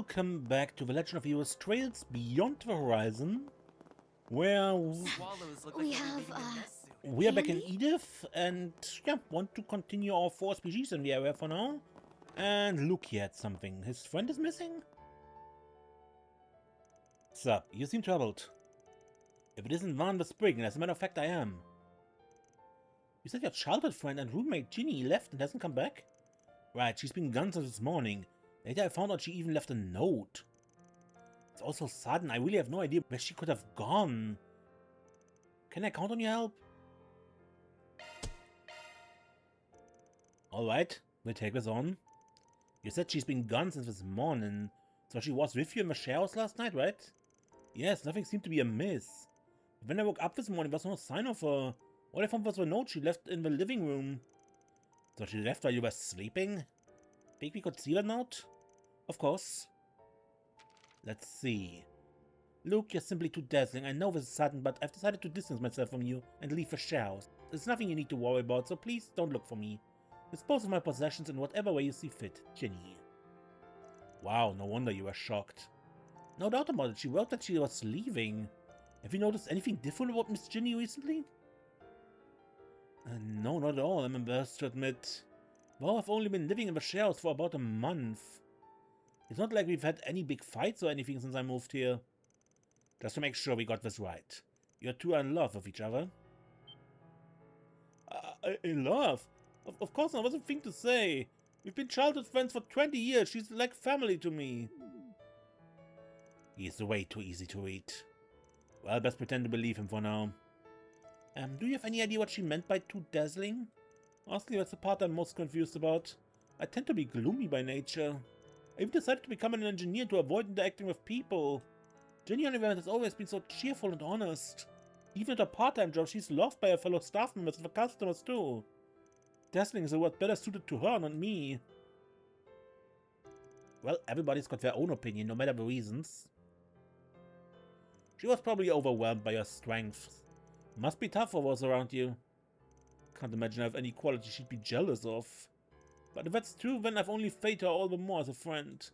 Welcome back to The Legend of Heroes Trails Beyond the Horizon, where We have, we are back in Andy? Edith, and yeah, want to continue our 4 species in the area for now. And look, he had something. His friend is missing? Sup, you seem troubled. If it isn't Van the Spring, as a matter of fact I am. You said your childhood friend and roommate Ginny left and hasn't come back? Right, she's been gone since this morning. Later I found out she even left a note. It's all so sudden, I really have no idea where she could have gone. Can I count on your help? Alright, we'll take this on. You said she's been gone since this morning, so she was with you in the shadows last night, right? Yes, nothing seemed to be amiss. When I woke up this morning, there was no sign of her. All I found was a note she left in the living room. So she left while you were sleeping? Think we could see the note? Of course. Let's see. Luke, you're simply too dazzling. I know this is sudden, but I've decided to distance myself from you and leave the shadows. There's nothing you need to worry about, so please don't look for me. Dispose of my possessions in whatever way you see fit, Ginny. Wow, no wonder you were shocked. No doubt about it, she wrote that she was leaving. Have you noticed anything different about Miss Ginny recently? No, not at all, I'm embarrassed to admit. Well, I've only been living in the shadows for about a month. It's not like we've had any big fights or anything since I moved here. Just to make sure we got this right. You two are in love with each other? In love? Of course not, what's a thing to say? We've been childhood friends for 20 years, she's like family to me. He's way too easy to read. Well, best pretend to believe him for now. Do you have any idea what she meant by too dazzling? Honestly, that's the part I'm most confused about. I tend to be gloomy by nature. I even decided to become an engineer to avoid interacting with people. Ginny, on the other hand, has always been so cheerful and honest. Even at her part-time job, she's loved by her fellow staff members and the customers too. Dazzling is a word better suited to her, not me. Well, everybody's got their own opinion, no matter the reasons. She was probably overwhelmed by your strengths. Must be tough for those around you. Can't imagine I have any quality she'd be jealous of. But if that's true, then I've only failed her all the more as a friend.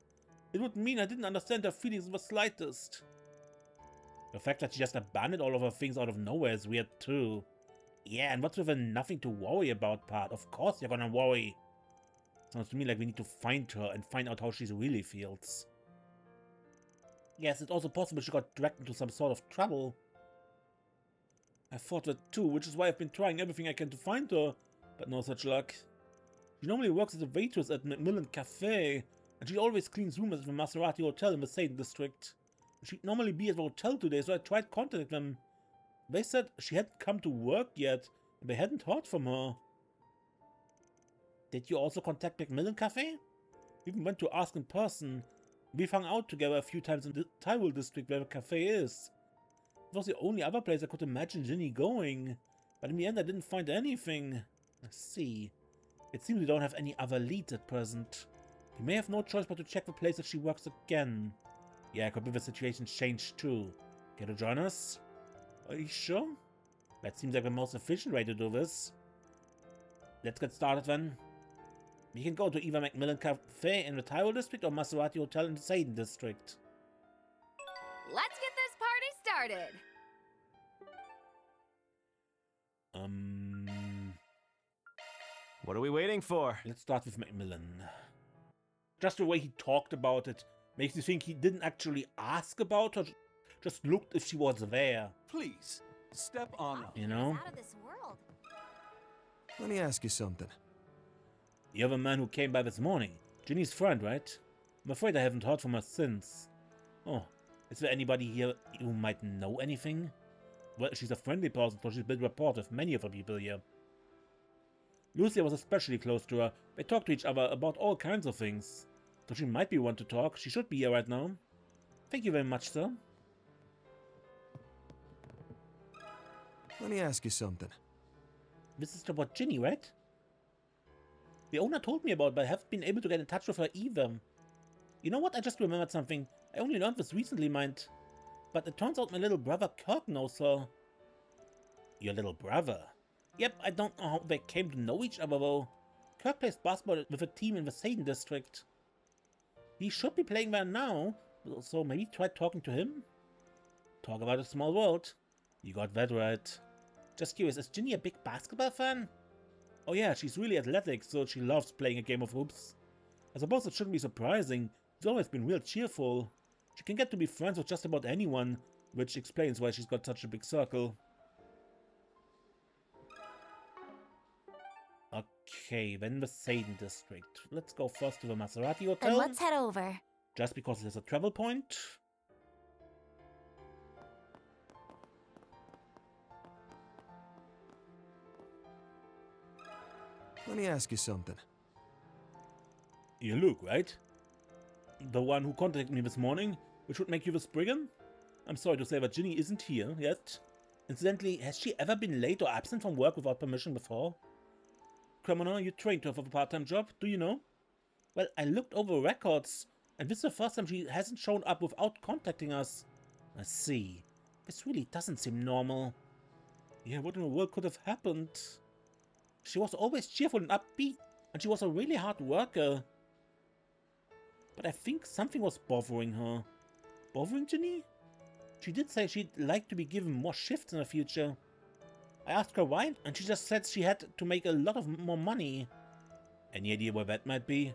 It would mean I didn't understand her feelings in the slightest. The fact that she just abandoned all of her things out of nowhere is weird too. Yeah, and what's with the nothing to worry about part? Of course you're gonna worry. Sounds to me like we need to find her and find out how she really feels. Yes, it's also possible she got dragged into some sort of trouble. I thought that too, which is why I've been trying everything I can to find her, but no such luck. She normally works as a waitress at Macmillan Cafe, and she always cleans rooms at the Maserati Hotel in the Satan district. She'd normally be at the hotel today, so I tried contacting them. They said she hadn't come to work yet, and they hadn't heard from her. Did you also contact Macmillan Cafe? We even went to ask in person. We've hung out together a few times in the Tyrol district where the cafe is. It was the only other place I could imagine Ginny going, but in the end I didn't find anything. I see. It seems we don't have any other leads at present. We may have no choice but to check the place that she works again. Yeah, could be the situation changed too. Care to join us? Are you sure? That seems like the most efficient way to do this. Let's get started then. We can go to either Macmillan Cafe in the Tyrol district or Maserati Hotel in the Satan district. Let's get this party started! What are we waiting for? Let's start with Macmillan. Just the way he talked about it makes you think he didn't actually ask about her, just looked if she was there. Please, step on up. You know? Out of this world. Let me ask you something. You're the man who came by this morning. Ginny's friend, right? I'm afraid I haven't heard from her since. Oh, is there anybody here who might know anything? Well, she's a friendly person, so she's built rapport with many of the people here. Lucia was especially close to her. They talked to each other about all kinds of things. So she might be one to talk. She should be here right now. Thank you very much, sir. Let me ask you something. This is about Ginny, right? The owner told me about it, but I haven't been able to get in touch with her either. You know what? I just remembered something. I only learned this recently, mind. But it turns out my little brother Kirk knows her. Your little brother? Yep, I don't know how they came to know each other though. Kirk plays basketball with a team in the Satan district. He should be playing well now, so maybe try talking to him? Talk about a small world. You got that right. Just curious, is Ginny a big basketball fan? Oh yeah, she's really athletic, so she loves playing a game of hoops. I suppose it shouldn't be surprising. She's always been real cheerful. She can get to be friends with just about anyone, which explains why she's got such a big circle. Okay, then the Satan district. Let's go first to the Maserati Hotel. Then let's head over. Just because there's a travel point. Let me ask you something. You Luke, right? The one who contacted me this morning, which would make you the Spriggan? I'm sorry to say that Ginny isn't here yet. Incidentally, has she ever been late or absent from work without permission before? Criminal, you trained her for the part-time job, do you know? Well, I looked over records, and this is the first time she hasn't shown up without contacting us. I see. This really doesn't seem normal. Yeah, what in the world could have happened? She was always cheerful and upbeat, and she was a really hard worker. But I think something was bothering her. Bothering Ginny? She did say she'd like to be given more shifts in the future. I asked her why, and she just said she had to make a lot of more money. Any idea where that might be?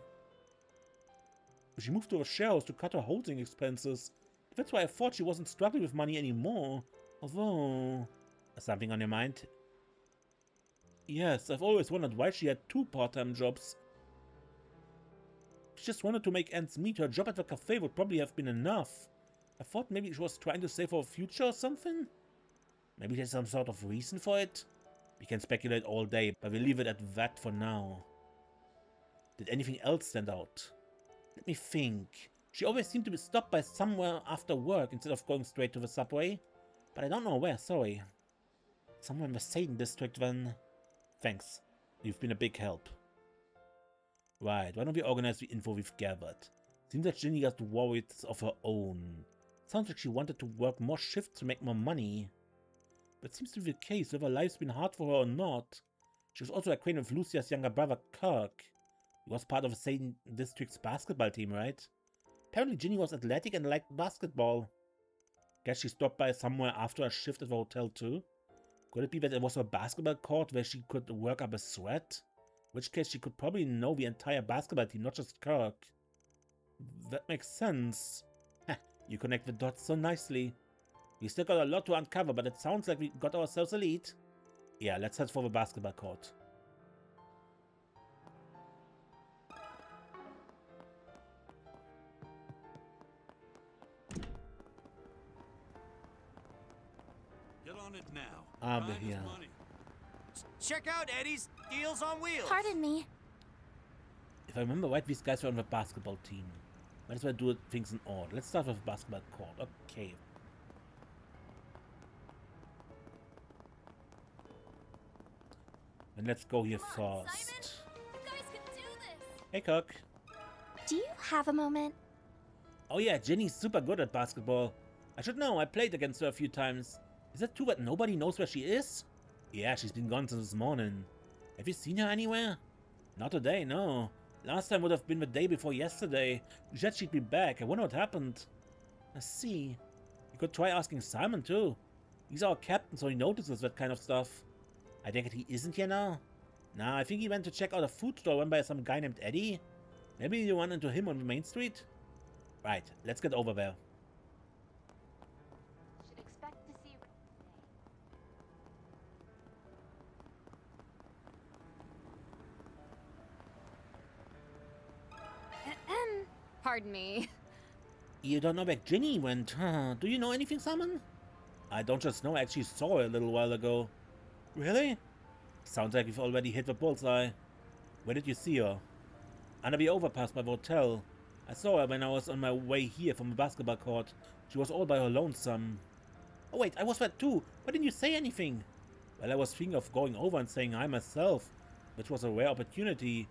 She moved to a share house to cut her housing expenses. That's why I thought she wasn't struggling with money anymore. Although... Something on your mind? Yes, I've always wondered why she had two part-time jobs. She just wanted to make ends meet. Her job at the cafe would probably have been enough. I thought maybe she was trying to save for a future or something? Maybe there's some sort of reason for it? We can speculate all day, but we'll leave it at that for now. Did anything else stand out? Let me think. She always seemed to be stopped by somewhere after work instead of going straight to the subway. But I don't know where, sorry. Somewhere in the Satan district then. Thanks. You've been a big help. Right, why don't we organize the info we've gathered? Seems that Ginny has worries of her own. Sounds like she wanted to work more shifts to make more money. That seems to be the case, whether life's been hard for her or not. She was also acquainted with Lucia's younger brother, Kirk. He was part of the Satan District's basketball team, right? Apparently Ginny was athletic and liked basketball. Guess she stopped by somewhere after a shift at the hotel too? Could it be that it was a basketball court where she could work up a sweat? In which case she could probably know the entire basketball team, not just Kirk. That makes sense. You connect the dots so nicely. We still got a lot to uncover, but it sounds like we got ourselves a lead. Yeah, let's head for the basketball court. Get on it now. Aber Time is ja. money. Check out Eddie's Deals on Wheels. Pardon me. If I remember right, these guys were on the basketball team. Might as well do things in order. Let's start with the basketball court. Okay. And let's go here Come on, first. Simon. You guys can do this. Hey, Kirk. Do you have a moment? Oh yeah, Ginny's super good at basketball. I should know, I played against her a few times. Is it true that nobody knows where she is? Yeah, she's been gone since this morning. Have you seen her anywhere? Not today, no. Last time would have been the day before yesterday. She said she'd be back. I wonder what happened. I see. You could try asking Simon too. He's our captain, so he notices that kind of stuff. I take it he isn't here now? Nah, I think he went to check out a food store run by some guy named Eddie. Maybe you run into him on the main street? Right, let's get over there. Should expect to see Pardon me. You don't know where Ginny went, huh? Do you know anything, Simon? I don't just know, I actually saw her a little while ago. Really? Sounds like you've already hit the bullseye. Where did you see her? Under the overpass by the hotel. I saw her when I was on my way here from the basketball court. She was all by her lonesome. Oh wait, I was there too. Why didn't you say anything? Well, I was thinking of going over and saying hi myself, which was a rare opportunity.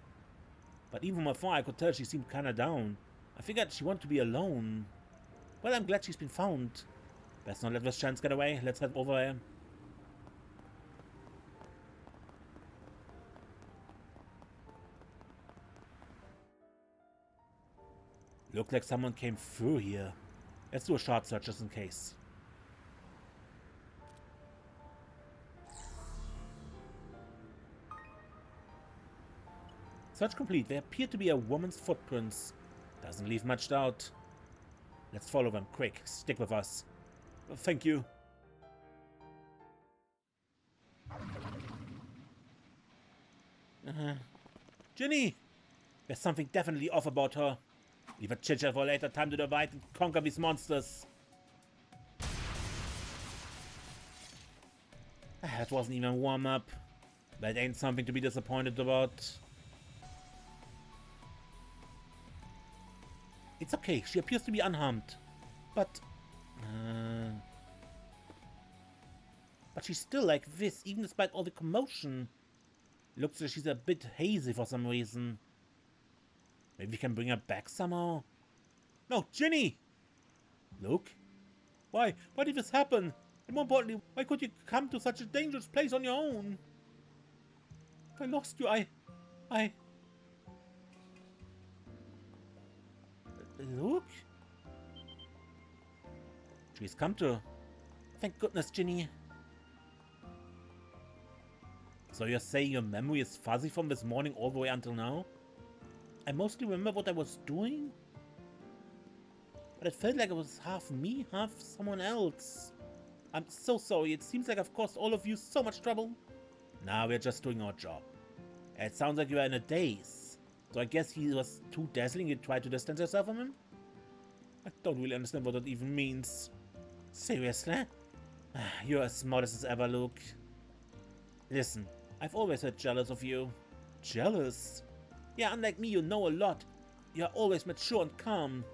But even from afar, I could tell she seemed kinda down. I figured she wanted to be alone. Well, I'm glad she's been found. Best not let this chance get away. Let's head over there. Looked like someone came through here. Let's do a short search just in case. Search complete. There appear to be a woman's footprints. Doesn't leave much doubt. Let's follow them. Quick, stick with us. Thank you. Ginny! There's something definitely off about her. Leave a chit-chat for later. Time to divide and conquer these monsters. That wasn't even a warm-up. That ain't something to be disappointed about. It's okay. She appears to be unharmed. But she's still like this, even despite all the commotion. Looks like she's a bit hazy for some reason. Maybe we can bring her back somehow? No, Ginny! Luke? Why? Why did this happen? And more importantly, why could you come to such a dangerous place on your own? If I lost you, Luke? She's come to. Thank goodness, Ginny. So you're saying your memory is fuzzy from this morning all the way until now? I mostly remember what I was doing, but it felt like it was half me, half someone else. I'm so sorry. It seems like I've caused all of you so much trouble. Nah, we're just doing our job. It sounds like you are in a daze. So I guess he was too dazzling you tried to distance yourself from him? I don't really understand what that even means. Seriously? You're as modest as ever, Luke. Listen, I've always been jealous of you. Jealous? Yeah, unlike me, you know a lot. You're always mature and calm.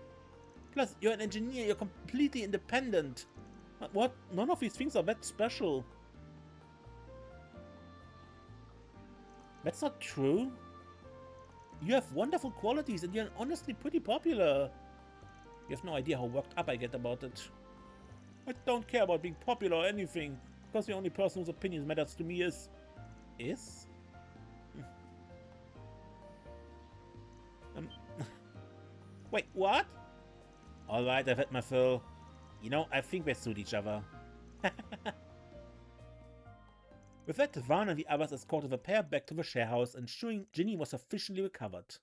Plus, you're an engineer, you're completely independent. What? None of these things are that special. That's not true. You have wonderful qualities and you're honestly pretty popular. You have no idea how worked up I get about it. I don't care about being popular or anything, because the only person whose opinion matters to me is... Is? Wait, what? Alright, I've had my fill. You know, I think we suit each other. With that, Van and the others escorted the pair back to the share house, ensuring Ginny was sufficiently recovered.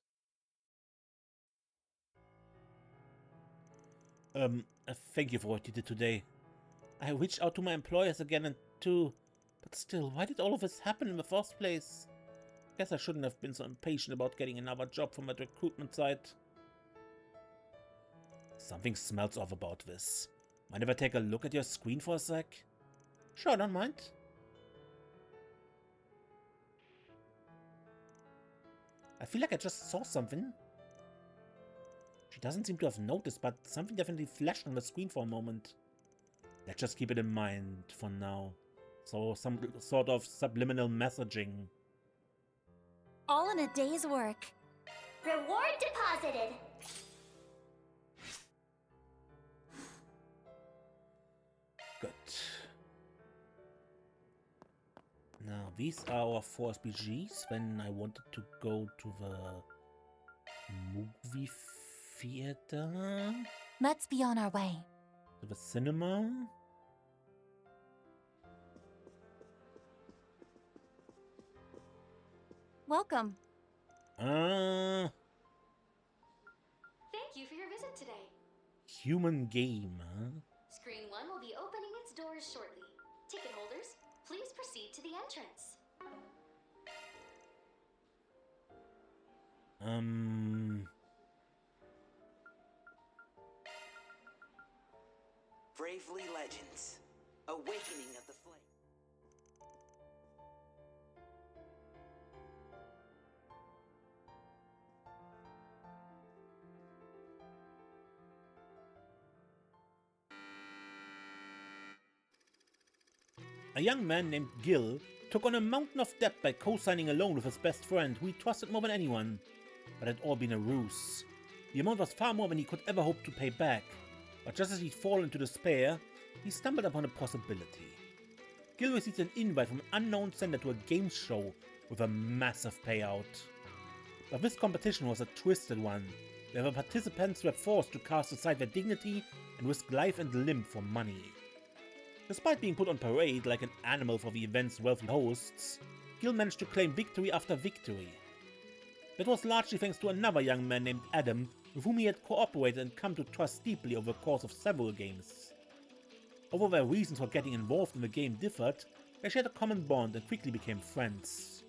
Thank you for what you did today. I reached out to my employers again and too, but still, why did all of this happen in the first place? Guess I shouldn't have been so impatient about getting another job from that recruitment site. Something smells off about this. Mind if I take a look at your screen for a sec? Sure, don't mind. I feel like I just saw something. She doesn't seem to have noticed, but something definitely flashed on the screen for a moment. Let's just keep it in mind for now. So, some sort of subliminal messaging. All in a day's work. Reward deposited. Good. Now, these are our 4 SPGs when I wanted to go to the movie theater. Let's be on our way. To the cinema. Welcome. Thank you for your visit today. Human game, huh? Screen 1 will be opening its doors shortly. Ticket holders, please proceed to the entrance. Bravely Legends. Awakening of the Flame. A young man named Gil took on a mountain of debt by co-signing a loan with his best friend, who he trusted more than anyone. But it had all been a ruse. The amount was far more than he could ever hope to pay back. But just as he'd fallen into despair, he stumbled upon a possibility. Gil received an invite from an unknown sender to a games show with a massive payout. But this competition was a twisted one. where the participants were forced to cast aside their dignity and risk life and limb for money. Despite being put on parade like an animal for the event's wealthy hosts, Gil managed to claim victory after victory. That was largely thanks to another young man named Adam, with whom he had cooperated and come to trust deeply over the course of several games. Although their reasons for getting involved in the game differed, they shared a common bond and quickly became friends.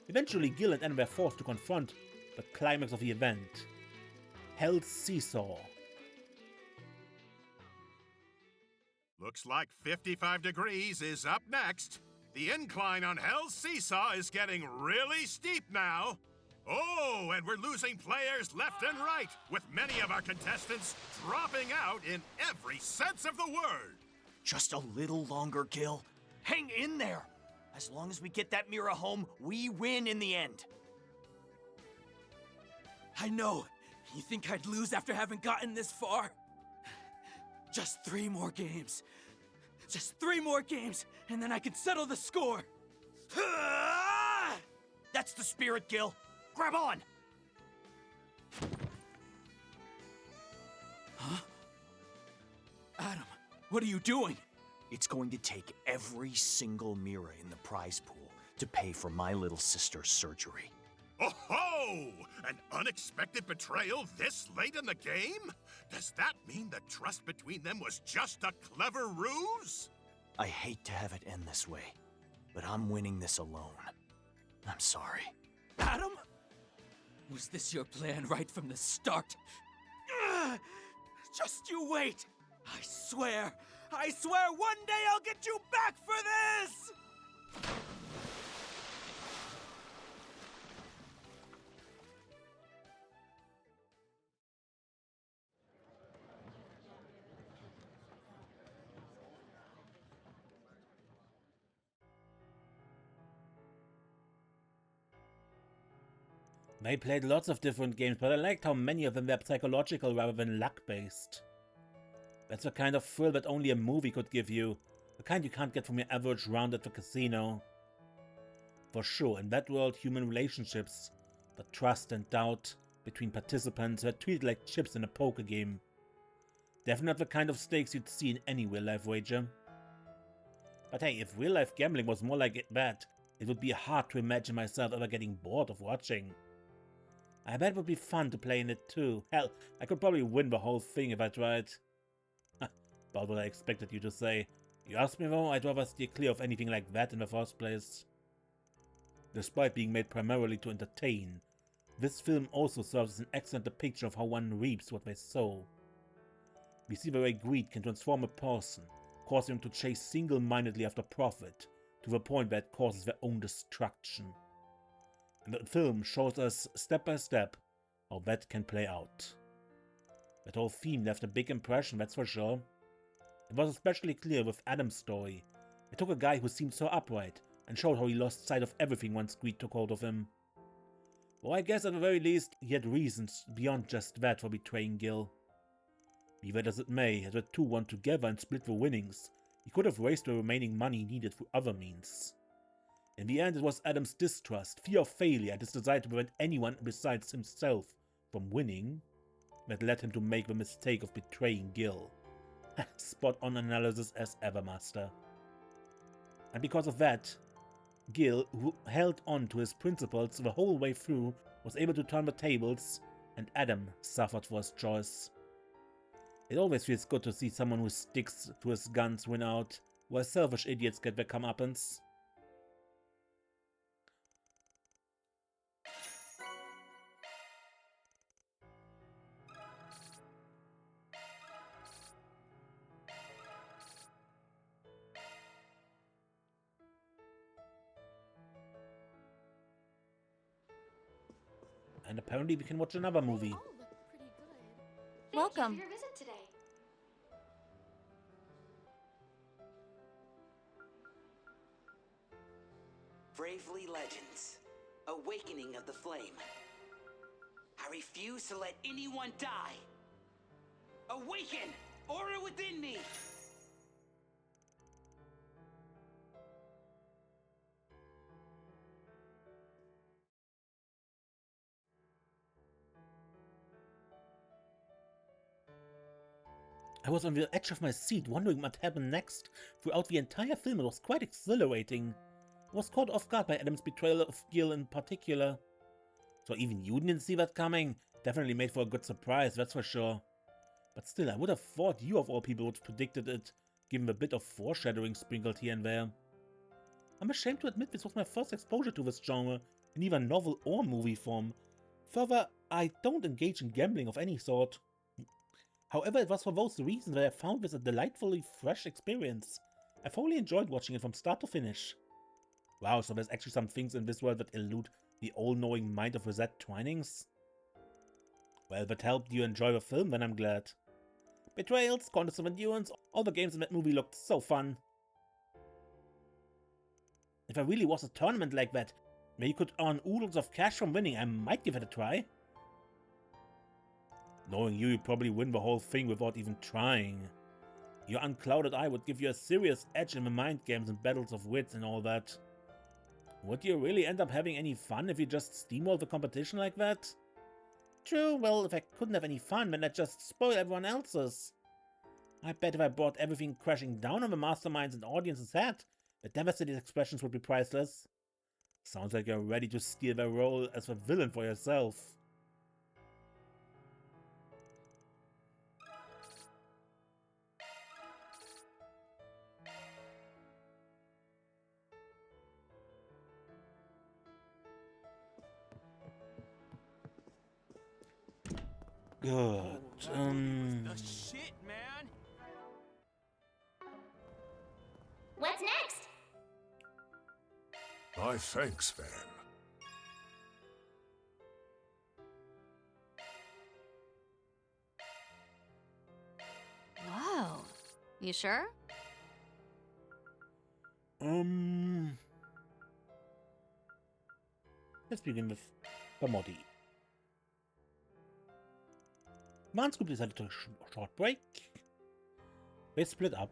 Eventually, Gil and Adam were forced to confront the climax of the event, Hell's Seesaw. Looks like 55 Degrees is up next. The incline on Hell's Seesaw is getting really steep now. Oh, and we're losing players left and right, with many of our contestants dropping out in every sense of the word. Just a little longer, Gil. Hang in there. As long as we get that mirror home, we win in the end. I know. You think I'd lose after having gotten this far? Just 3 more games. Just 3 more games, and then I can settle the score. That's the spirit, Gil. Grab on! Huh? Adam, what are you doing? It's going to take every single mirror in the prize pool to pay for my little sister's surgery. Oh-ho! An unexpected betrayal this late in the game? Does that mean the trust between them was just a clever ruse? I hate to have it end this way, but I'm winning this alone. I'm sorry. Adam? Was this your plan right from the start? Just you wait! I swear one day I'll get you back for this! I played lots of different games, but I liked how many of them were psychological rather than luck-based. That's the kind of thrill that only a movie could give you, the kind you can't get from your average round at the casino. For sure, in that world, human relationships, the trust and doubt between participants were treated like chips in a poker game. Definitely not the kind of stakes you'd see in any real-life wager. But hey, if real-life gambling was more like that, it would be hard to imagine myself ever getting bored of watching. I bet it would be fun to play in it too. Hell, I could probably win the whole thing if I tried. About what I expected you to say. You asked me though, I'd rather steer clear of anything like that in the first place. Despite being made primarily to entertain, this film also serves as an excellent depiction of how one reaps what they sow. We see the way greed can transform a person, causing them to chase single-mindedly after profit, to the point where it causes their own destruction. And the film shows us, step by step, how that can play out. That whole theme left a big impression, that's for sure. It was especially clear with Adam's story. It took a guy who seemed so upright, and showed how he lost sight of everything once greed took hold of him. Well, I guess at the very least, he had reasons beyond just that for betraying Gil. Be that as it may, as the two won together and split the winnings, he could have raised the remaining money needed through other means. In the end, it was Adam's distrust, fear of failure, and his desire to prevent anyone besides himself from winning that led him to make the mistake of betraying Gil. Spot on analysis as ever, Master. And because of that, Gil, who held on to his principles the whole way through, was able to turn the tables, and Adam suffered for his choice. It always feels good to see someone who sticks to his guns win out, while selfish idiots get their comeuppance. And apparently we can watch another movie. All look pretty good. Welcome. Thank you for your visit today. Bravely Legends, Awakening of the Flame. I refuse to let anyone die. Awaken! Order within me! I was on the edge of my seat, wondering what happened next. Throughout the entire film, it was quite exhilarating. I was caught off guard by Adam's betrayal of Gil in particular. So even you didn't see that coming? Definitely made for a good surprise, that's for sure. But still, I would have thought you of all people would have predicted it, given the bit of foreshadowing sprinkled here and there. I'm ashamed to admit this was my first exposure to this genre, in either novel or movie form. Further, I don't engage in gambling of any sort. However, it was for those reasons that I found this a delightfully fresh experience. I thoroughly enjoyed watching it from start to finish. Wow, so there's actually some things in this world that elude the all-knowing mind of Risette Twinings? Well, that helped you enjoy the film, then I'm glad. Betrayals, Contest of Endurance, all the games in that movie looked so fun. If there really was a tournament like that, where you could earn oodles of cash from winning, I might give it a try. Knowing you, you'd probably win the whole thing without even trying. Your unclouded eye would give you a serious edge in the mind games and battles of wits and all that. Would you really end up having any fun if you just steamroll the competition like that? True, well, if I couldn't have any fun, then I'd just spoil everyone else's. I bet if I brought everything crashing down on the masterminds and audience's head, the devastated expressions would be priceless. Sounds like you're ready to steal the role as a villain for yourself. Good. The shit, man. What's next? My thanks, Van. Whoa. You sure? Let's begin with Bermotti. Man's group decided to short break. They split up.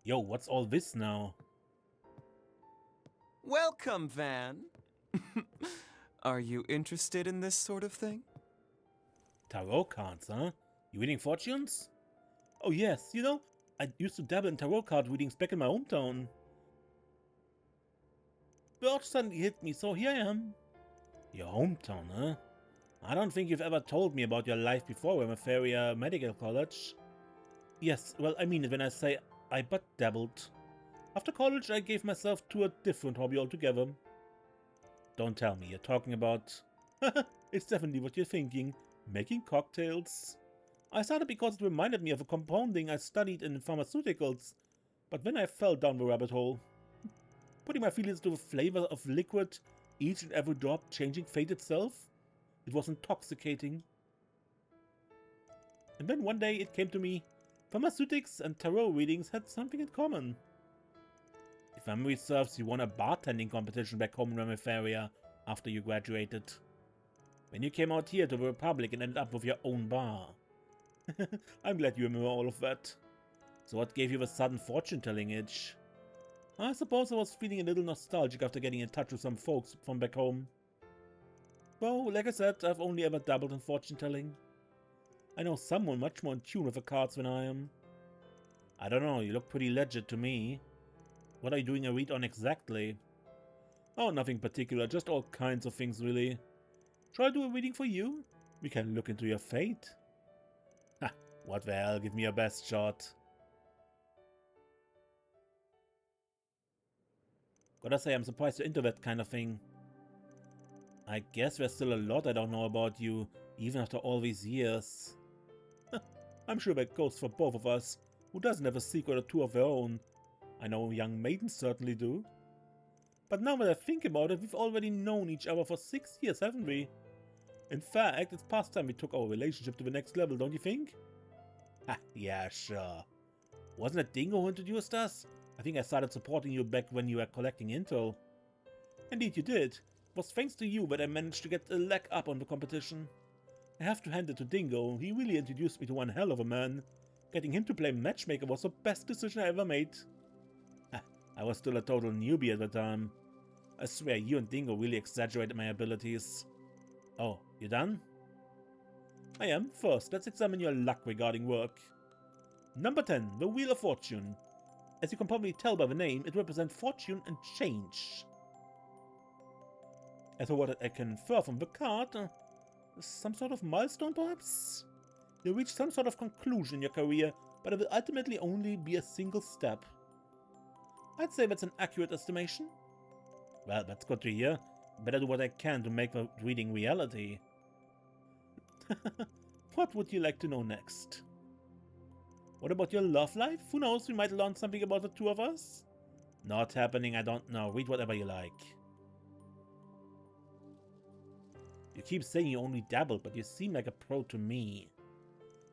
Yo, what's all this now? Welcome, Van. Are you interested in this sort of thing? Tarot cards, huh? You reading fortunes? Oh yes, you know, I used to dabble in tarot card readings back in my hometown. The urge suddenly hit me, so here I am. Your hometown, huh? I don't think you've ever told me about your life before Remeferia Medical College. Yes, well, I mean it when I say I but dabbled. After college, I gave myself to a different hobby altogether. Don't tell me you're talking about... It's definitely what you're thinking. Making cocktails. I started because it reminded me of a compounding I studied in pharmaceuticals. But then I fell down the rabbit hole. Putting my feelings to the flavor of liquid, each and every drop changing fate itself. It was intoxicating. And then one day it came to me. Pharmaceutics and tarot readings had something in common. If memory serves, you won a bartending competition back home in Remeferia after you graduated. Then you came out here to the Republic and ended up with your own bar. I'm glad you remember all of that. So what gave you the sudden fortune-telling itch? I suppose I was feeling a little nostalgic after getting in touch with some folks from back home. Well, like I said, I've only ever dabbled in fortune-telling. I know someone much more in tune with the cards than I am. I don't know, you look pretty legit to me. What are you doing a read on exactly? Oh, nothing particular, just all kinds of things really. Shall I do a reading for you? We can look into your fate. Ha, what the hell, give me your best shot. Gotta say, I'm surprised you're into that kind of thing. I guess there's still a lot I don't know about you, even after all these years. I'm sure that goes for both of us. Who doesn't have a secret or two of their own? I know young maidens certainly do. But now that I think about it, we've already known each other for 6 years, haven't we? In fact, it's past time we took our relationship to the next level, don't you think? Ha, yeah, sure. Wasn't it Dingo who introduced us? I think I started supporting you back when you were collecting intel. Indeed you did. It was thanks to you that I managed to get a leg up on the competition. I have to hand it to Dingo, he really introduced me to one hell of a man. Getting him to play matchmaker was the best decision I ever made. I was still a total newbie at the time. I swear, you and Dingo really exaggerated my abilities. Oh, you done? I am. First, let's examine your luck regarding work. Number 10, the Wheel of Fortune. As you can probably tell by the name, it represents fortune and change. As for what I can infer from the card, some sort of milestone perhaps? You'll reach some sort of conclusion in your career, but it will ultimately only be a single step. I'd say that's an accurate estimation. Well, that's good to hear. Better do what I can to make the reading reality. What would you like to know next? What about your love life? Who knows, we might learn something about the two of us? Not happening, I don't know. Read whatever you like. You keep saying you only dabbled, but you seem like a pro to me.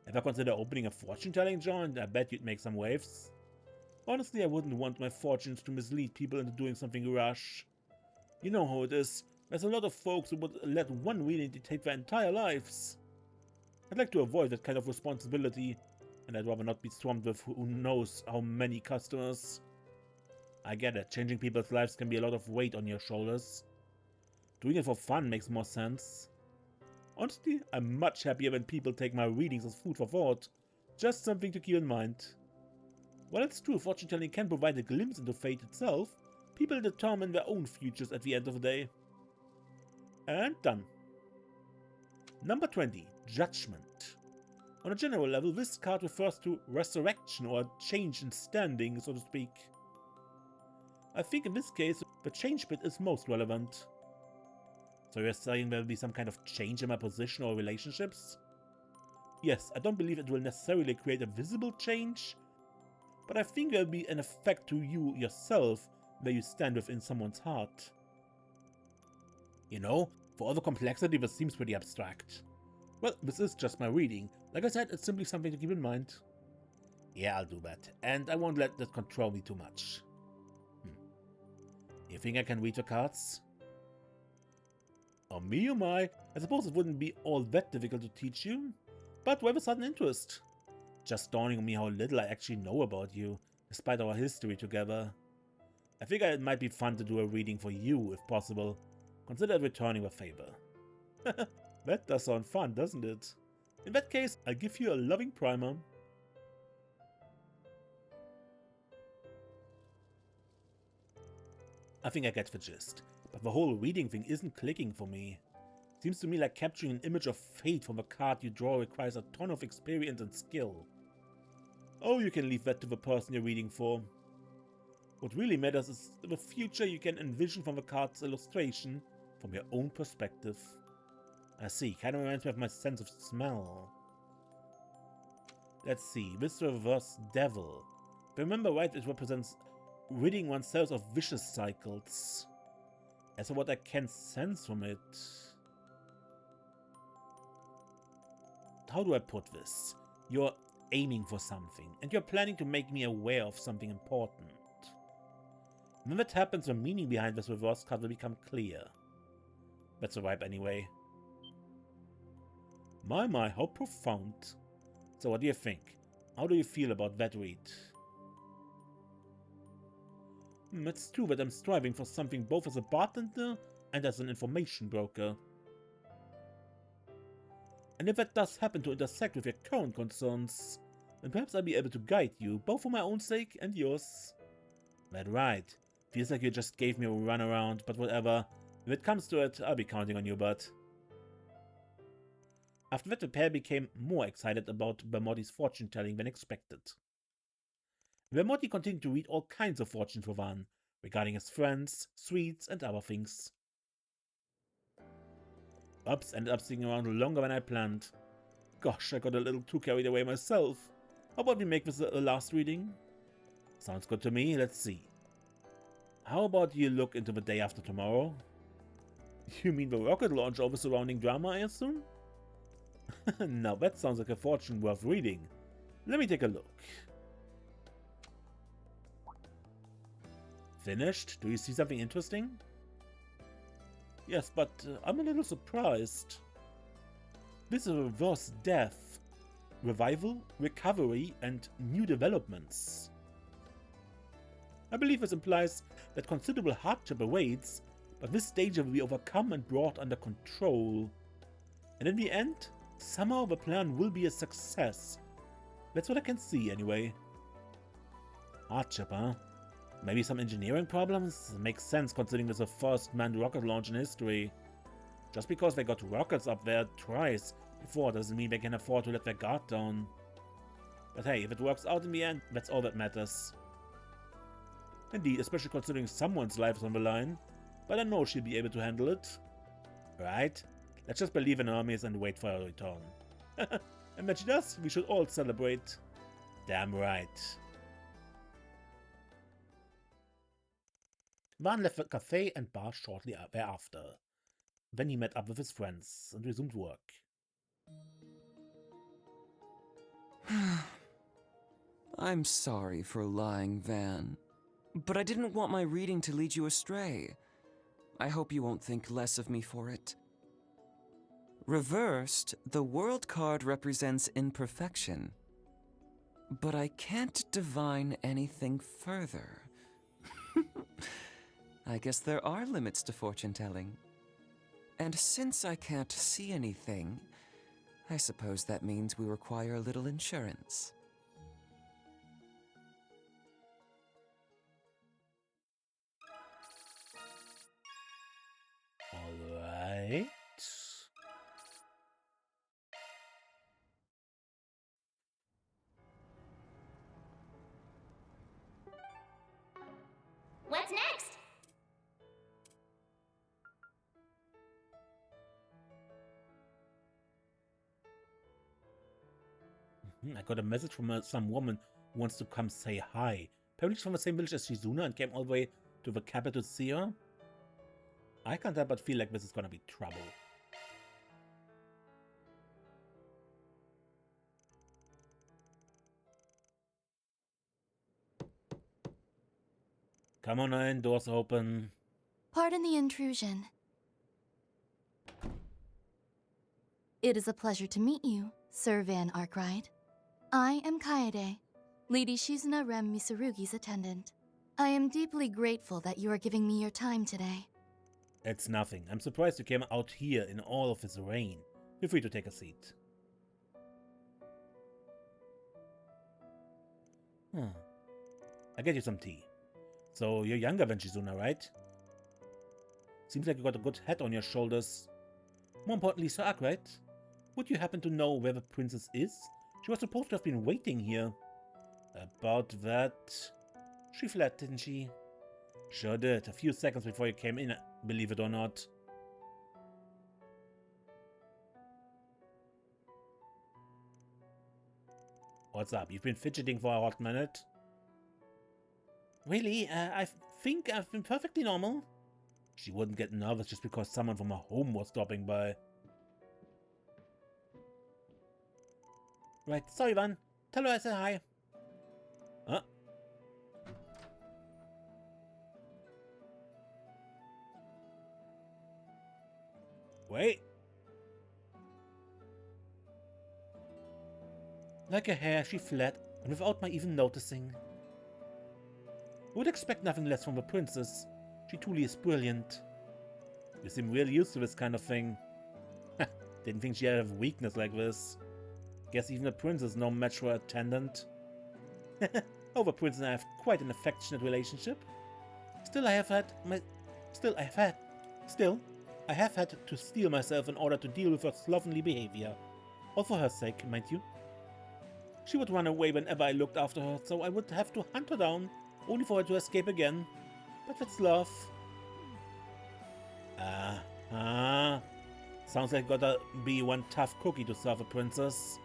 Ever consider opening a fortune-telling joint? I bet you'd make some waves. Honestly, I wouldn't want my fortunes to mislead people into doing something rash. You know how it is. There's a lot of folks who would let one reading dictate their entire lives. I'd like to avoid that kind of responsibility, and I'd rather not be swamped with who knows how many customers. I get it, changing people's lives can be a lot of weight on your shoulders. Doing it for fun makes more sense. Honestly, I'm much happier when people take my readings as food for thought. Just something to keep in mind. While it's true fortune telling can provide a glimpse into fate itself, people determine their own futures at the end of the day. And done. Number 20, Judgment. On a general level, this card refers to resurrection or change in standing, so to speak. I think in this case, the change bit is most relevant. So you're saying there will be some kind of change in my position or relationships? Yes, I don't believe it will necessarily create a visible change, but I think there will be an effect to you yourself where you stand within someone's heart. You know, for all the complexity, this seems pretty abstract. Well, this is just my reading. Like I said, it's simply something to keep in mind. Yeah, I'll do that. And I won't let that control me too much. You think I can read the cards? Oh me, oh my. I suppose it wouldn't be all that difficult to teach you. But why the sudden interest? Just dawning on me how little I actually know about you, despite our history together. I figure it might be fun to do a reading for you, if possible. Consider returning the favor. That does sound fun, doesn't it? In that case, I'll give you a loving primer. I think I get the gist, but the whole reading thing isn't clicking for me. Seems to me like capturing an image of fate from a card you draw requires a ton of experience and skill. Oh, you can leave that to the person you're reading for. What really matters is the future you can envision from the card's illustration from your own perspective. I see, kind of reminds me of my sense of smell. Let's see, this reverse devil. If I remember right, it represents ridding oneself of vicious cycles. As for what I can sense from it... How do I put this? You're aiming for something, and you're planning to make me aware of something important. When that happens, the meaning behind this reverse card will become clear. That's a vibe anyway. My, how profound. So what do you think? How do you feel about that read? It's true that I'm striving for something both as a bartender and as an information broker. And if that does happen to intersect with your current concerns, then perhaps I'll be able to guide you, both for my own sake and yours. That right. Feels like you just gave me a runaround, but whatever. If it comes to it, I'll be counting on you, bud. After that, the pair became more excited about Bermotti's fortune-telling than expected. Bermotti continued to read all kinds of fortunes for Van, regarding his friends, sweets, and other things. Ups ended up sticking around longer than I planned. Gosh, I got a little too carried away myself. How about we make this the last reading? Sounds good to me, let's see. How about you look into the day after tomorrow? You mean the rocket launch over surrounding drama, I assume? Now that sounds like a fortune worth reading. Let me take a look. Finished? Do you see something interesting? Yes, but I'm a little surprised. This is a reverse death. Revival, recovery, and new developments. I believe this implies that considerable hardship awaits, but this danger will be overcome and brought under control. And in the end, somehow the plan will be a success. That's what I can see, anyway. Hardship, huh? Maybe some engineering problems? Makes sense considering this is the first manned rocket launch in history. Just because they got rockets up there twice before doesn't mean they can afford to let their guard down. But hey, if it works out in the end, that's all that matters. Indeed, especially considering someone's life is on the line. But I know she'll be able to handle it. Right? Let's just believe in Hermes and wait for her return. And when she does, we should all celebrate. Damn right. Van left the cafe and bar shortly thereafter. Then he met up with his friends and resumed work. I'm sorry for lying, Van. But I didn't want my reading to lead you astray. I hope you won't think less of me for it. Reversed, the world card represents imperfection. But I can't divine anything further. I guess there are limits to fortune-telling. And since I can't see anything, I suppose that means we require a little insurance. Alright. What's next? I got a message from some woman who wants to come say hi. Apparently she's from the same village as Shizuna and came all the way to the capital to see her. I can't help but feel like this is gonna be trouble. Come on in, doors open. Pardon the intrusion. It is a pleasure to meet you, Sir Van Arkwright. I am Kaede, Lady Shizuna Rem Misurugi's attendant. I am deeply grateful that you are giving me your time today. It's nothing. I'm surprised you came out here in all of this rain. Feel free to take a seat. I'll get you some tea. So, you're younger than Shizuna, right? Seems like you got a good head on your shoulders. More importantly, Sir Arkwright, would you happen to know where the princess is? She was supposed to have been waiting here. About that... She fled, didn't she? Sure did, a few seconds before you came in, believe it or not. What's up? You've been fidgeting for a hot minute? Really? I think I've been perfectly normal. She wouldn't get nervous just because someone from her home was stopping by. Right, sorry, Van. Tell her I said hi. Huh? Wait. Like a hare, she fled, and without my even noticing. I would expect nothing less from the princess. She truly is brilliant. You seem really used to this kind of thing. Didn't think she'd have a weakness like this. Guess even the princess is no match for her attendant. The princess and I have quite an affectionate relationship. Still, I have had to steel myself in order to deal with her slovenly behavior. All for her sake, mind you. She would run away whenever I looked after her, so I would have to hunt her down, only for her to escape again. But that's love. Sounds like gotta be one tough cookie to serve a princess.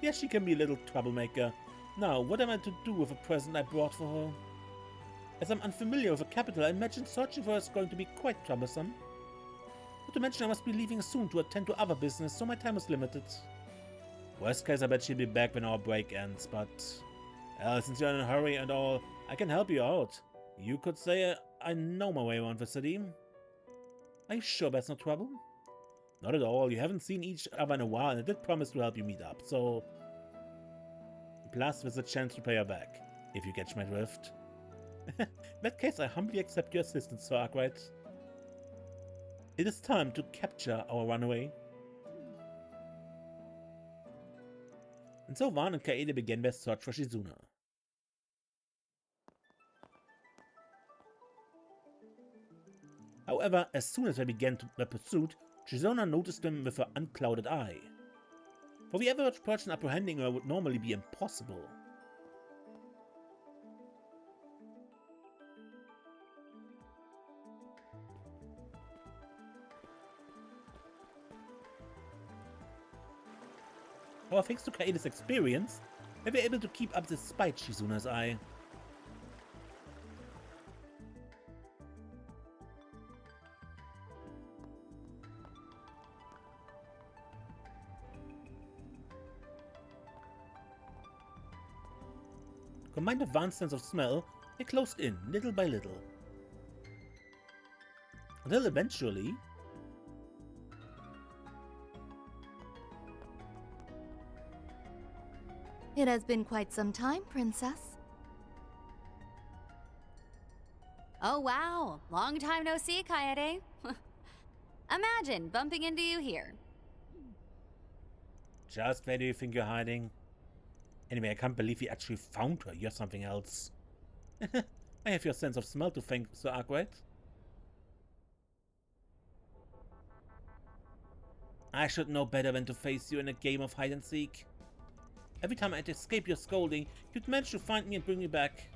Yes, she can be a little troublemaker. Now, what am I to do with a present I brought for her? As I'm unfamiliar with the capital, I imagine searching for her is going to be quite troublesome. Not to mention I must be leaving soon to attend to other business, so my time is limited. Worst case, I bet she'll be back when our break ends, but... since you're in a hurry and all, I can help you out. You could say I know my way around the city. Are you sure that's no trouble? Not at all. You haven't seen each other in a while, and I did promise to help you meet up, so... Plus, there's a chance to pay her back, if you catch my drift. In that case, I humbly accept your assistance, Sir Arkwright. It is time to capture our runaway. And so Van and Kaede began their search for Shizuna. However, as soon as they began their pursuit, Shizuna noticed them with her unclouded eye. For the average person, apprehending her would normally be impossible. However, thanks to Kaede's experience, they were able to keep up despite Shizuna's eye. Combined with Van's sense of smell, they closed in, little by little. Until eventually... It has been quite some time, Princess. Oh wow, long time no see, Kaede. Imagine bumping into you here. Just where do you think you're hiding? Anyway, I can't believe we actually found her. You're something else. I have your sense of smell to thank, Sir Arkwright. I should know better than to face you in a game of hide and seek. Every time I'd escape your scolding, you'd manage to find me and bring me back.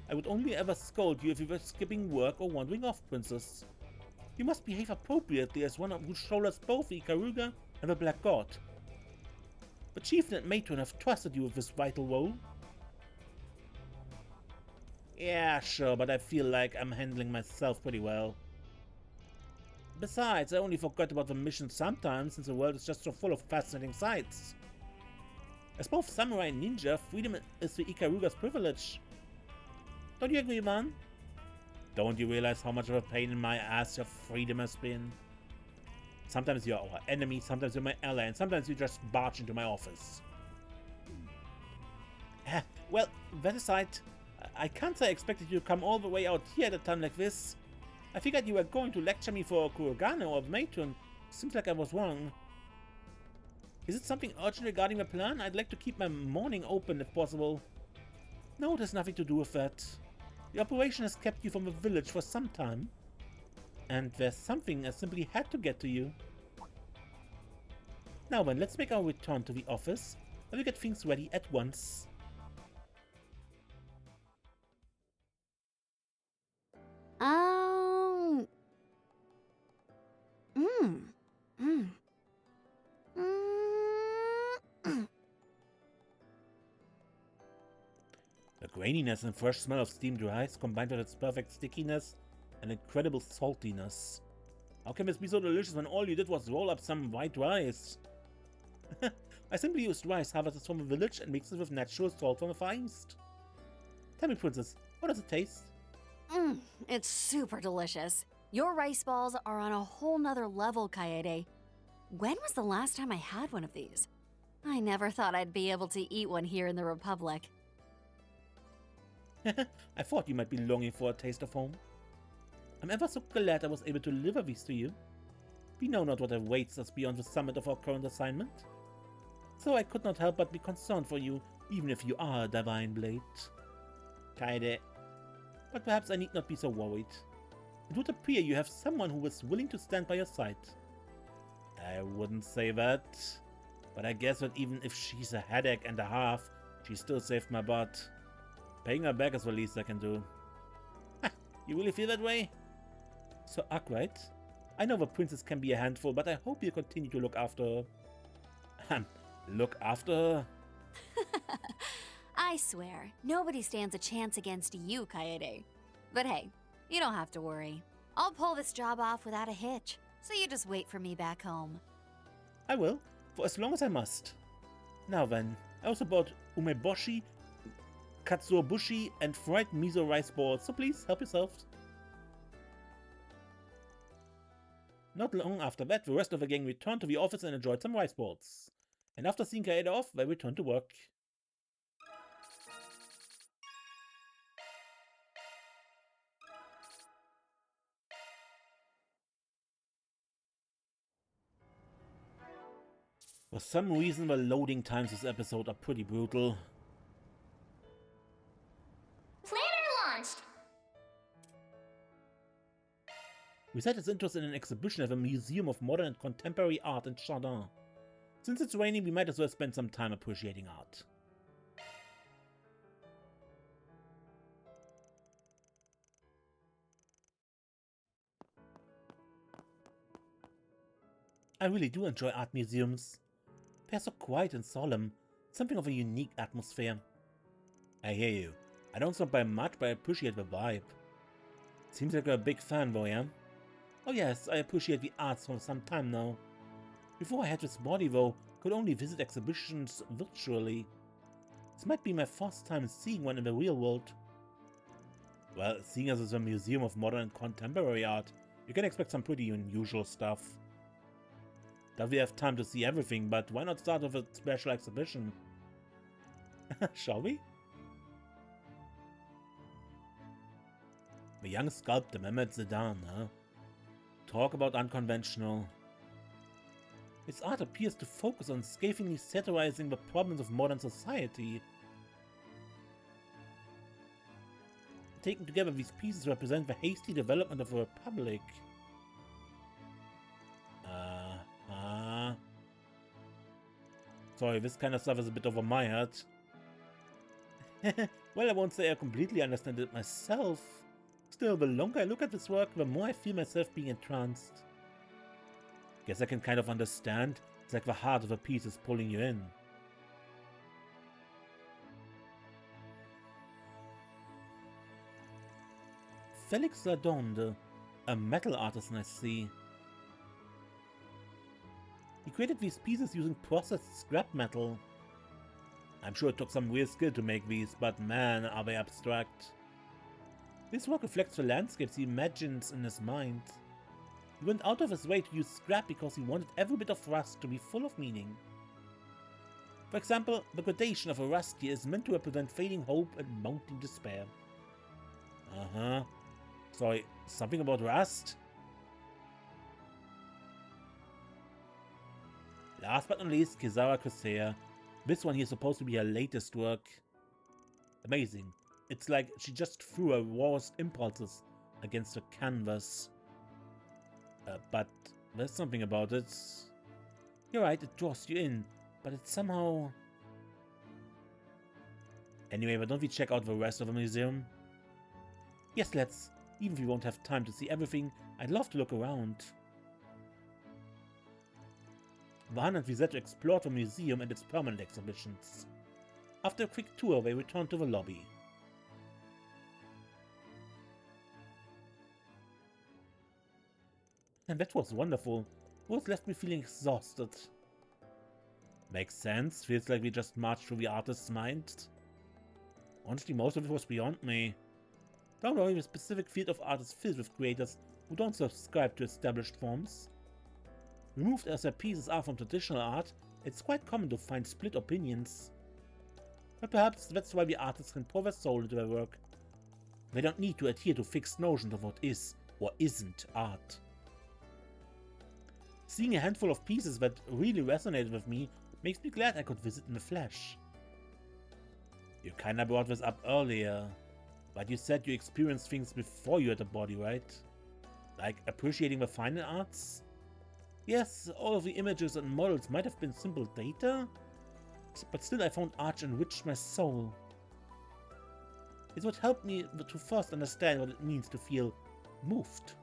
I would only ever scold you if you were skipping work or wandering off, Princess. You must behave appropriately as one who shoulders both the Ikaruga and the Black God. The Chieftain and Matron have trusted you with this vital role. Yeah, sure, but I feel like I'm handling myself pretty well. Besides, I only forget about the mission sometimes, since the world is just so full of fascinating sights. As both samurai and ninja, freedom is the Ikaruga's privilege. Don't you agree, man? Don't you realize how much of a pain in my ass your freedom has been? Sometimes you're our enemy, sometimes you're my ally, and sometimes you just barge into my office. Well, that aside, I can't say I expected you to come all the way out here at a time like this. I figured you were going to lecture me for Kurogane or Matron. Seems like I was wrong. Is it something urgent regarding the plan? I'd like to keep my morning open if possible. No, it has nothing to do with that. The operation has kept you from the village for some time. And there's something I simply had to get to you. Now then, let's make our return to the office, and we get things ready at once. The graininess and fresh smell of steamed rice combined with its perfect stickiness and incredible saltiness. How can this be so delicious when all you did was roll up some white rice? I simply used rice harvested from the village and mixed it with natural salt from the Far East. Tell me, Princess, how does it taste? It's super delicious. Your rice balls are on a whole nother level, Kaede. When was the last time I had one of these? I never thought I'd be able to eat one here in the Republic. I thought you might be longing for a taste of home. I'm ever so glad I was able to deliver these to you. We know not what awaits us beyond the summit of our current assignment. So I could not help but be concerned for you, even if you are a divine blade. Kaede. But perhaps I need not be so worried. It would appear you have someone who is willing to stand by your side. I wouldn't say that. But I guess that even if she's a headache and a half, she still saved my butt. Paying her back is the least I can do. You really feel that way? So Arkwright, I know the princess can be a handful, but I hope you continue to look after her. Look after her? I swear, nobody stands a chance against you, Kaede. But hey, you don't have to worry. I'll pull this job off without a hitch, so you just wait for me back home. I will, for as long as I must. Now then, I also bought umeboshi, katsuobushi, and fried miso rice balls, so please help yourself. Not long after that, the rest of the gang returned to the office and enjoyed some rice balls. And after seeing Kaede off, they returned to work. For some reason, the loading times this episode are pretty brutal. Planner launched! Risette is interested in an exhibition at the Museum of Modern and Contemporary Art in Chardin. Since it's raining, we might as well spend some time appreciating art. I really do enjoy art museums. They're so quiet and solemn, something of a unique atmosphere. I hear you. I don't stop by much, but I appreciate the vibe. Seems like you're a big fan, though, yeah? Oh yes, I appreciate the arts for some time now. Before I had this body, though, could only visit exhibitions virtually. This might be my first time seeing one in the real world. Well, seeing as it's a museum of modern and contemporary art, you can expect some pretty unusual stuff. Doubt we have time to see everything, but why not start with a special exhibition? Shall we? The young sculptor Mehmet Zedan, huh? Talk about unconventional. His art appears to focus on scathingly satirizing the problems of modern society. Taken together, these pieces represent the hasty development of a republic. Sorry, this kind of stuff is a bit over my head. Well, I won't say I completely understand it myself. Still, the longer I look at this work, the more I feel myself being entranced. Guess I can kind of understand. It's like the heart of a piece is pulling you in. Felix Ladonde, a metal artisan I see. He created these pieces using processed scrap metal. I'm sure it took some real skill to make these, but man, are they abstract. This work reflects the landscapes he imagines in his mind. He went out of his way to use scrap because he wanted every bit of rust to be full of meaning. For example, the gradation of a rust here is meant to represent fading hope and mounting despair. Sorry, something about rust? Last but not least, Kizara Kusea. This one here is supposed to be her latest work. Amazing. It's like she just threw her rawest impulses against the canvas. But there's something about it. You're right, it draws you in, but it's somehow... Anyway, why don't we check out the rest of the museum? Yes, let's. Even if we won't have time to see everything, I'd love to look around. Van and Risette explored the museum and its permanent exhibitions. After a quick tour, they returned to the lobby. And that was wonderful. Both left me feeling exhausted. Makes sense. Feels like we just marched through the artist's mind. Honestly, most of it was beyond me. Don't worry, the specific field of art is filled with creators who don't subscribe to established forms. Removed as their pieces are from traditional art, it's quite common to find split opinions. But perhaps that's why the artists can pour their soul into their work. They don't need to adhere to fixed notions of what is or isn't art. Seeing a handful of pieces that really resonated with me makes me glad I could visit in the flesh. You kinda brought this up earlier, but you said you experienced things before you had a body, right? Like appreciating the fine arts? Yes, all of the images and models might have been simple data, but still I found art enriched my soul. It would help me to first understand what it means to feel moved.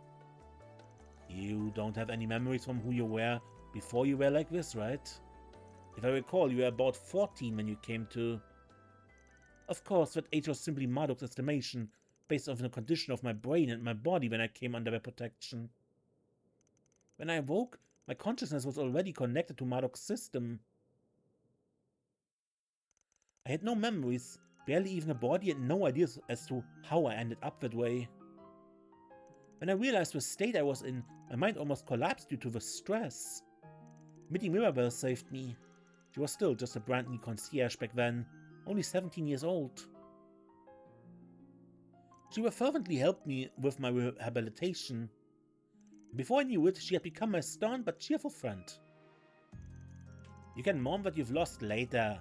You don't have any memories from who you were before you were like this, right? If I recall, you were about 14 when you came to... Of course, that age was simply Marduk's estimation, based on the condition of my brain and my body when I came under their protection. When I awoke, my consciousness was already connected to Marduk's system. I had no memories, barely even a body, and no ideas as to how I ended up that way. When I realized the state I was in, my mind almost collapsed due to the stress. Meeting Mirabelle saved me. She was still just a brand new concierge back then, only 17 years old. She fervently helped me with my rehabilitation. Before I knew it, she had become my stern but cheerful friend. You can mourn what you've lost later.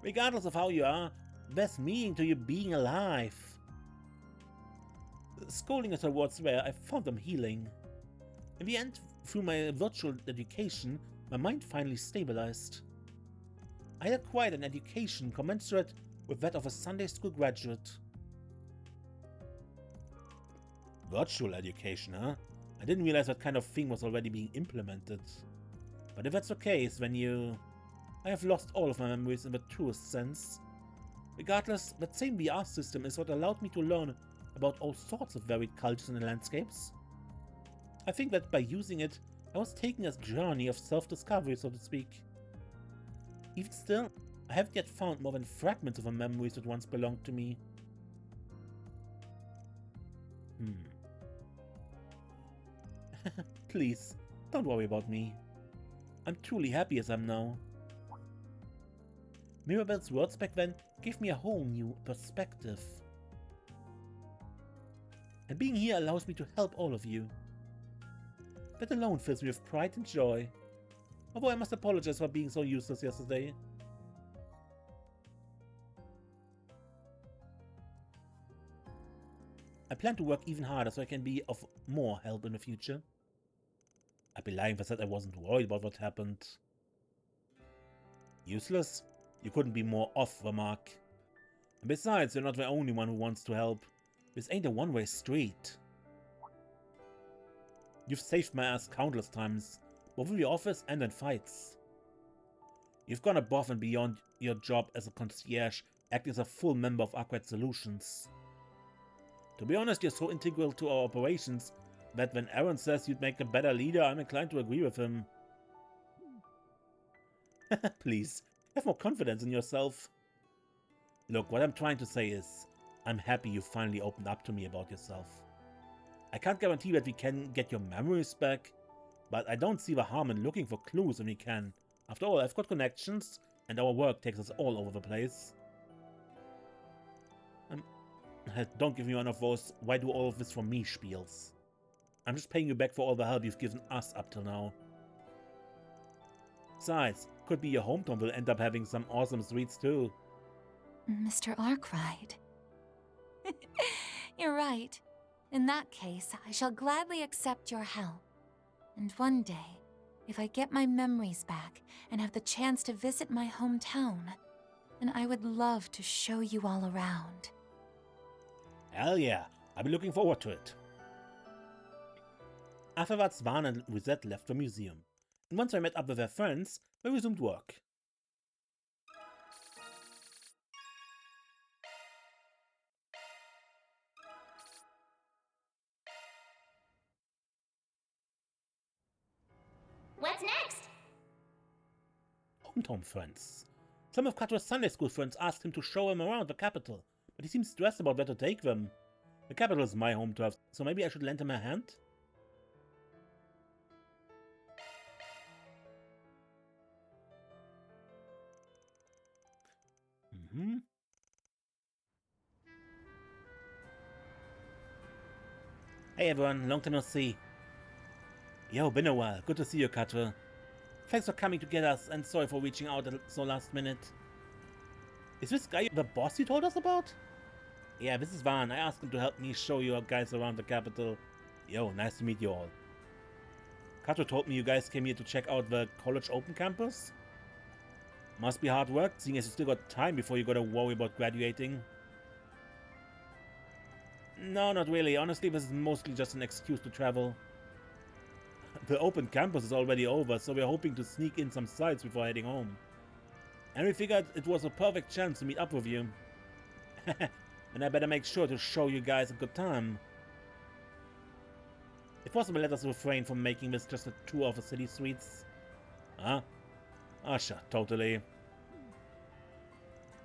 Regardless of how you are, there's meaning to you being alive. Scolding at her words where I found them healing. In the end, through my virtual education, my mind finally stabilized. I acquired an education commensurate with that of a Sunday school graduate. Virtual education, huh? I didn't realize that kind of thing was already being implemented. But if that's the case, then I have lost all of my memories in the truest sense. Regardless, that same VR system is what allowed me to learn about all sorts of varied cultures and landscapes. I think that by using it, I was taking a journey of self-discovery, so to speak. Even still, I haven't yet found more than fragments of the memories that once belonged to me. Please, don't worry about me. I'm truly happy as I'm now. Mirabelle's words back then gave me a whole new perspective. And being here allows me to help all of you. That alone fills me with pride and joy. Although I must apologize for being so useless yesterday. I plan to work even harder so I can be of more help in the future. I'd be lying if I said I wasn't worried about what happened. Useless? You couldn't be more off the mark. And besides, you're not the only one who wants to help. This ain't a one-way street. You've saved my ass countless times, both in the office and in fights. You've gone above and beyond your job as a concierge, acting as a full member of Arkwright Solutions. To be honest, you're so integral to our operations that when Aaron says you'd make a better leader, I'm inclined to agree with him. Please, have more confidence in yourself. Look, what I'm trying to say is, I'm happy you finally opened up to me about yourself. I can't guarantee that we can get your memories back, but I don't see the harm in looking for clues when we can. After all, I've got connections, and our work takes us all over the place. Don't give me one of those "why do all of this for me" spiels. I'm just paying you back for all the help you've given us up till now. Besides, could be your hometown will end up having some awesome sweets too. Mr. Arkwright. You're right. In that case, I shall gladly accept your help. And one day, if I get my memories back and have the chance to visit my hometown, then I would love to show you all around. Hell yeah, I'll be looking forward to it. Afterwards, Svan and Risette left the museum, and once I met up with their friends, we resumed work. What's next? Longtime Friends. Some of Quatre's Sunday school friends asked him to show him around the capital, but he seems stressed about where to take them. The capital is my home turf, so maybe I should lend him a hand? Hey everyone, long time no see. Yo, been a while. Good to see you, Quatre. Thanks for coming to get us, and sorry for reaching out so last minute. Is this guy the boss you told us about? Yeah, this is Van. I asked him to help me show you guys around the capital. Yo, nice to meet you all. Quatre told me you guys came here to check out the college open campus. Must be hard work, seeing as you still got time before you gotta worry about graduating. No, not really. Honestly, this is mostly just an excuse to travel. The open campus is already over, so we're hoping to sneak in some sights before heading home. And we figured it was a perfect chance to meet up with you. And I better make sure to show you guys a good time. If possible, let us refrain from making this just a tour of the city streets. Huh? Ah, sure, totally.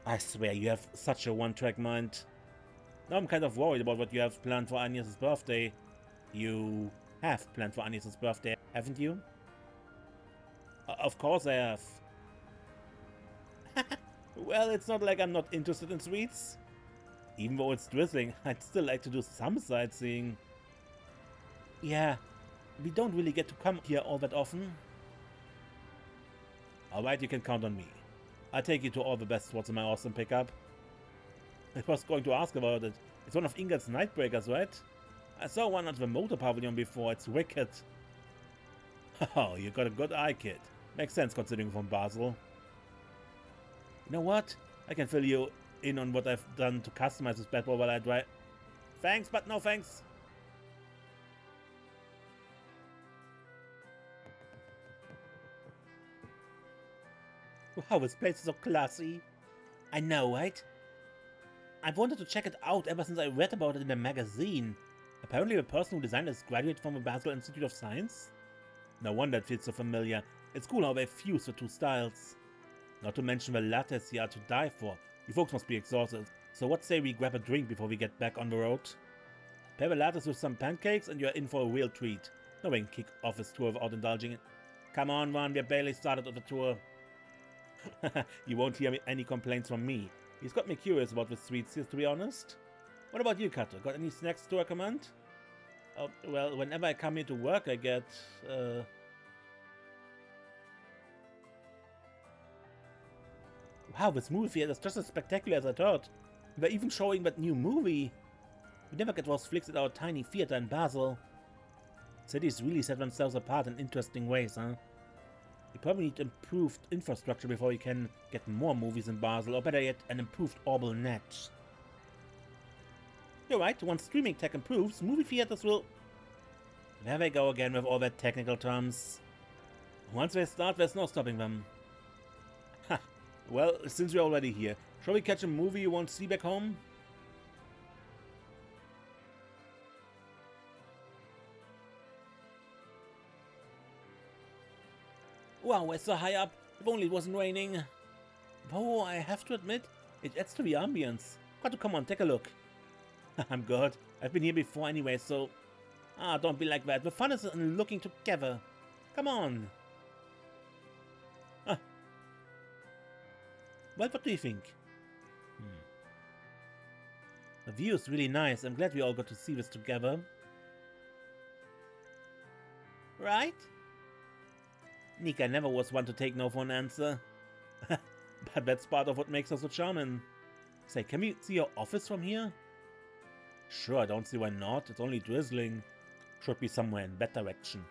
I swear, you have such a one-track mind. Now I'm kind of worried about what you have planned for Agnes' birthday. You have planned for Agnes' birthday, haven't you? Of course I have. Well, it's not like I'm not interested in sweets. Even though it's drizzling, I'd still like to do some sightseeing. Yeah, we don't really get to come here all that often. Alright, you can count on me. I'll take you to all the best spots in my awesome pickup. I was going to ask about it. It's one of Inger's Nightbreakers, right? I saw one at the motor pavilion before. It's wicked. Oh, you got a good eye, kid. Makes sense considering from Basel. You know what? I can fill you in on what I've done to customize this bad boy while I drive. Thanks, but no thanks. Wow, this place is so classy. I know, right? I've wanted to check it out ever since I read about it in a magazine. Apparently the person who designed it is graduated from the Basel Institute of Science. No wonder it feels so familiar. It's cool how they fuse the two styles. Not to mention the lattes here are to die for. You folks must be exhausted. So what say we grab a drink before we get back on the road? Pair the lattes with some pancakes and you're in for a real treat. No way can kick off his tour without indulging it. Come on, Ron, we're barely started on the tour. You won't hear any complaints from me. He's got me curious about the sweets here, to be honest. What about you, Quatre? Got any snacks to recommend? Oh, well, whenever I come here to work, I get, Wow, this movie theater is just as spectacular as I thought. We're even showing that new movie. We never get those flicks at our tiny theater in Basel. Cities really set themselves apart in interesting ways, huh? We probably need improved infrastructure before we can get more movies in Basel, or better yet, an improved Orbital net. You're right, once streaming tech improves, movie theaters will... There they go again with all their technical terms. Once they start, there's no stopping them. Ha! Well, since we're already here, shall we catch a movie you won't see back home? Wow, we're so high up. If only it wasn't raining. Though I have to admit, it adds to the ambience. Got to come on, take a look. I'm good. I've been here before anyway, so... Ah, don't be like that. The fun is in looking together. Come on. Ah. Well, what do you think? The view is really nice. I'm glad we all got to see this together. Right? Nika never was one to take no for an answer. But that's part of what makes her so charming. Say, can we see your office from here? Sure, I don't see why not. It's only drizzling. Should be somewhere in that direction.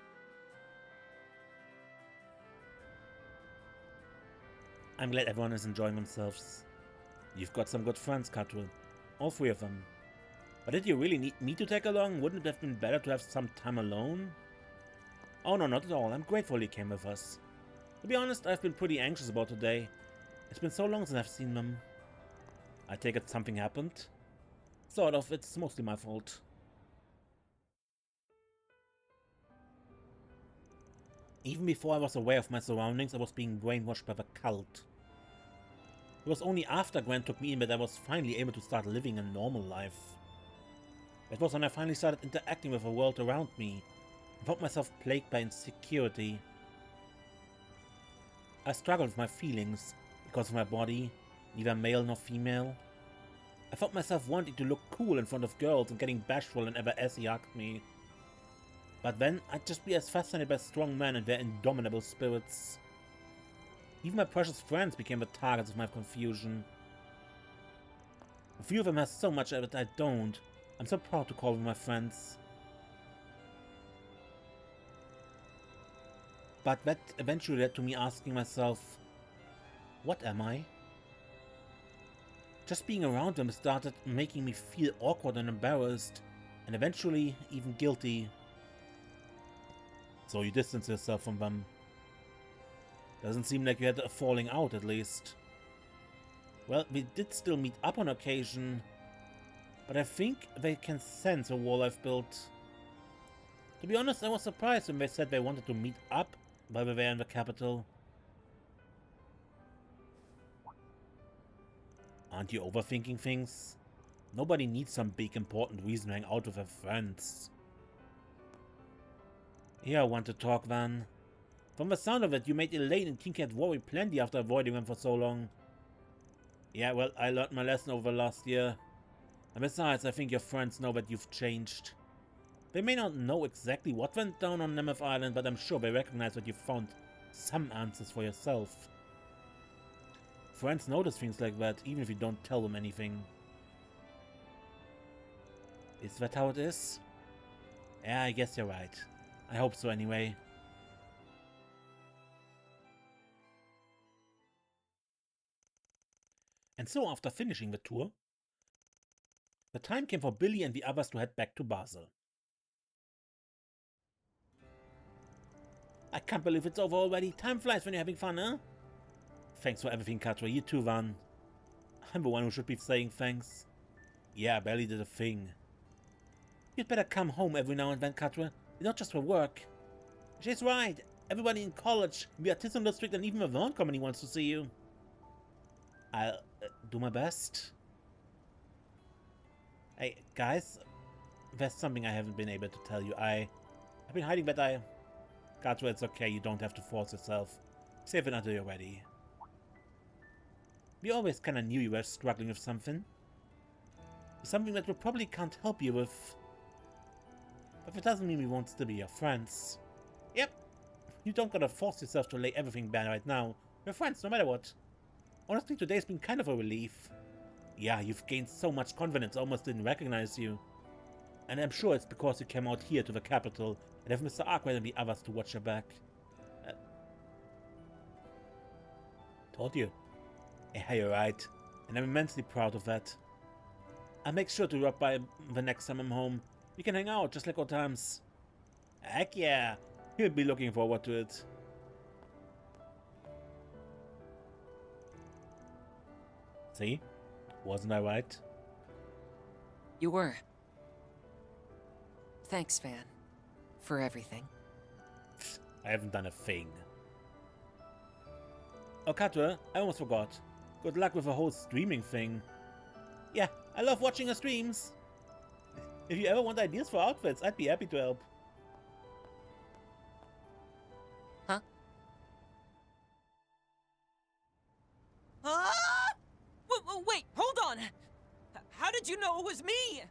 I'm glad everyone is enjoying themselves. You've got some good friends, Quatre. All three of them. But did you really need me to tag along? Wouldn't it have been better to have some time alone? Oh no, not at all. I'm grateful you came with us. To be honest, I've been pretty anxious about today. It's been so long since I've seen them. I take it something happened? Sort of, it's mostly my fault. Even before I was aware of my surroundings, I was being brainwashed by the cult. It was only after Grant took me in that I was finally able to start living a normal life. It was when I finally started interacting with the world around me. I found myself plagued by insecurity. I struggled with my feelings because of my body, neither male nor female. I found myself wanting to look cool in front of girls and getting bashful whenever Essie hugged me. But then I'd just be as fascinated by strong men and their indomitable spirits. Even my precious friends became the targets of my confusion. A few of them have so much that I don't. I'm so proud to call them my friends. But that eventually led to me asking myself, what am I? Just being around them started making me feel awkward and embarrassed, and eventually even guilty. So you distance yourself from them. Doesn't seem like you had a falling out, at least. Well, we did still meet up on occasion, but I think they can sense the wall I've built. To be honest, I was surprised when they said they wanted to meet up while we were in the capital. Aren't you overthinking things? Nobody needs some big important reason to hang out with their friends. Yeah, I want to talk then. From the sound of it, you made Elaine and King Cat worry plenty after avoiding them for so long. Yeah, well, I learned my lesson over the last year. And besides, I think your friends know that you've changed. They may not know exactly what went down on Nemeth Island, but I'm sure they recognize that you found some answers for yourself. Friends notice things like that, even if you don't tell them anything. Is that how it is? Yeah, I guess you're right. I hope so anyway. And so, after finishing the tour, the time came for Billy and the others to head back to Basel. I can't believe it's over already. Time flies when you're having fun, huh? Thanks for everything, Quatre. You too, Van. I'm the one who should be saying thanks. Yeah, I barely did a thing. You'd better come home every now and then, Quatre. Not just for work. She's right. Everybody in college, the artisan district, and even the Vaughn company wants to see you. I'll do my best. Hey, guys. There's something I haven't been able to tell you. I've been hiding, but Quatre, it's okay. You don't have to force yourself. Save it until you're ready. We always kinda knew you were struggling with something. Something that we probably can't help you with. But that doesn't mean we won't still be your friends. Yep. You don't gotta force yourself to lay everything bare right now. We're friends no matter what. Honestly, today's been kind of a relief. Yeah, you've gained so much confidence I almost didn't recognize you. And I'm sure it's because you came out here to the capital and have Mr. Arkwright and the others to watch your back. Told you. Yeah, you're right. And I'm immensely proud of that. I'll make sure to drop by the next time I'm home. We can hang out, just like old times. Heck yeah! He'll be looking forward to it. See? Wasn't I right? You were. Thanks, Van. For everything. I haven't done a thing. Oh, Quatre, I almost forgot. Good luck with the whole streaming thing. Yeah, I love watching your streams. If you ever want ideas for outfits, I'd be happy to help. Huh? Wait, hold on! How did you know it was me?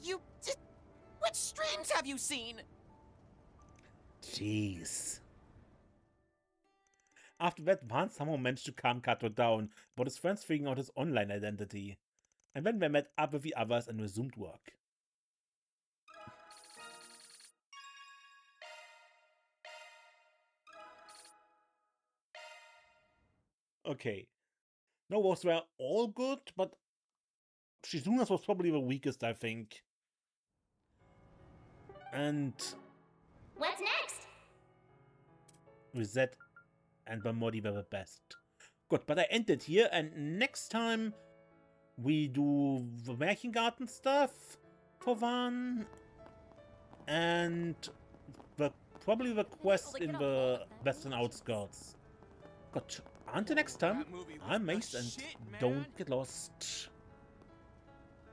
Which streams have you seen? Jeez. After that, Van somehow managed to calm Quatre down about his friends figuring out his online identity. And then they met up with the others and resumed work. Okay. No, those were all good, but Shizuna's was probably the weakest, I think. And What's next? Risette and Bermotti were the best. Good, but I ended here, and next time we do the Märchengarten stuff for Van, and probably the quest in the western outskirts. Good. Until next time, I'm Mace, and don't get lost.